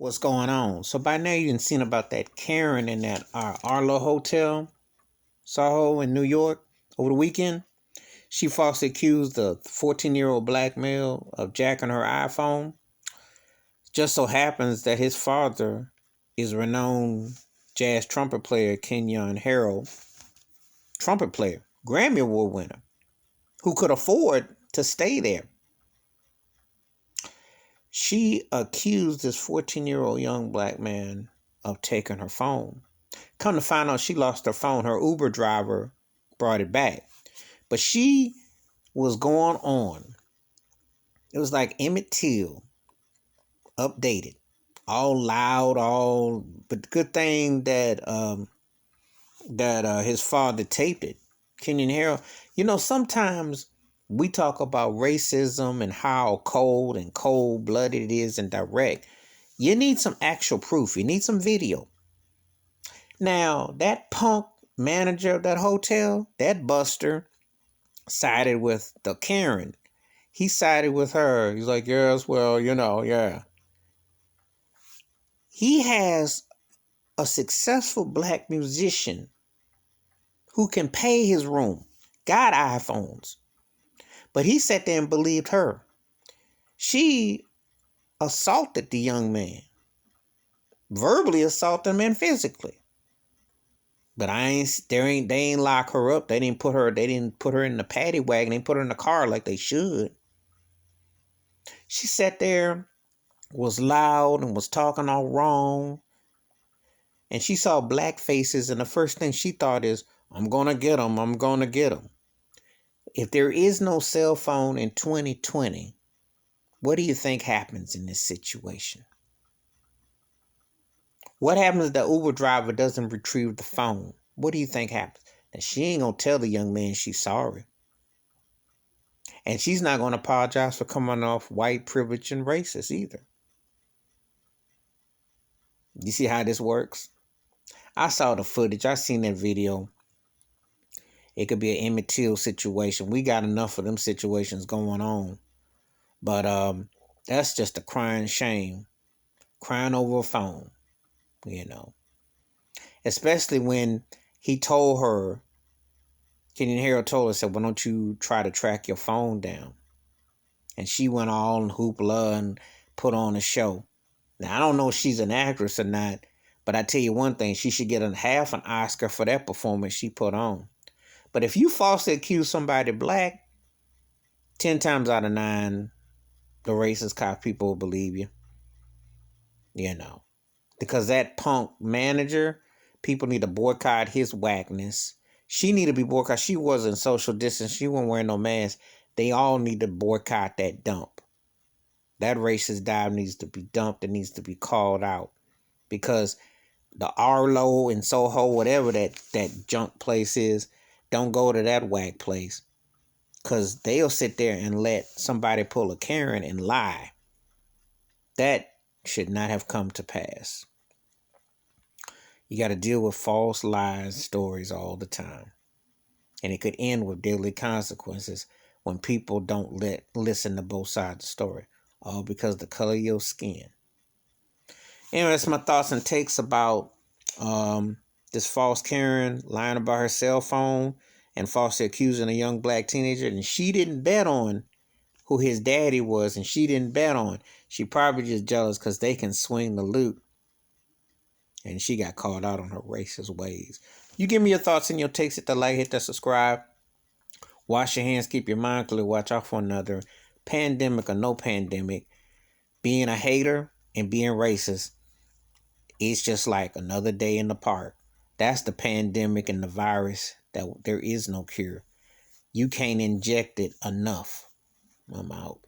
What's going on? So by now you done seen about that Karen in that Arlo Hotel, Soho in New York over the weekend. She falsely accused the 14-year-old black male of jacking her iPhone. Just so happens that his father is renowned jazz trumpet player Kenyon Harrell, trumpet player, Grammy Award winner, who could afford to stay there. She accused this 14-year-old young black man of taking her phone. Come to find out, she lost her phone. Her Uber driver brought it back. But she was going on. It was like Emmett Till, updated, all loud, all. But good thing that his father taped it. Kenyon Harrell. You know, sometimes we talk about racism and how cold-blooded it is and direct. You need some actual proof. You need some video. Now, that punk manager of that hotel, that buster, sided with the Karen. He sided with her. He's like, yes, well, yeah. He has a successful black musician who can pay his room, got iPhones. But he sat there and believed her. She assaulted the young man, verbally assaulted him and physically. But they ain't lock her up. They didn't put her in the paddy wagon. They put her in the car like they should. She sat there, was loud and was talking all wrong. And she saw black faces, and the first thing she thought is, I'm gonna get them. I'm gonna get them. If there is no cell phone in 2020, what do you think happens in this situation? What happens if the Uber driver doesn't retrieve the phone? What do you think happens? And she ain't gonna tell the young man she's sorry. And she's not gonna apologize for coming off white, privileged, and racist either. You see how this works? I saw the footage. I seen that video. It could be an Emmett Till situation. We got enough of them situations going on. But that's just a crying shame. Crying over a phone. Especially when he told her, Kenyon Harrell told her, said, why don't you try to track your phone down? And she went all in hoopla and put on a show. Now, I don't know if she's an actress or not, but I tell you one thing, she should get half an Oscar for that performance she put on. But if you falsely accuse somebody black, 10 times out of 9, the racist cop people will believe you. Because that punk manager, people need to boycott his whackness. She need to be boycotted. She wasn't social distance. She wasn't wearing no mask. They all need to boycott that dump. That racist dive needs to be dumped. It needs to be called out. Because the Arlo in Soho, whatever that junk place is, don't go to that whack place. Because they'll sit there and let somebody pull a Karen and lie. That should not have come to pass. You got to deal with false lies, stories all the time. And it could end with deadly consequences when people don't listen to both sides of the story. All because of the color of your skin. Anyway, that's my thoughts and takes about this false Karen lying about her cell phone and falsely accusing a young black teenager. And she didn't bet on who his daddy was, and she didn't bet on. She probably just jealous because they can swing the loot. And she got called out on her racist ways. You give me your thoughts and your takes. Hit the like, hit the subscribe. Wash your hands, keep your mind clear. Watch out for another pandemic or no pandemic. Being a hater and being racist, it's just like another day in the park. That's the pandemic and the virus that there is no cure. You can't inject it enough. I'm out.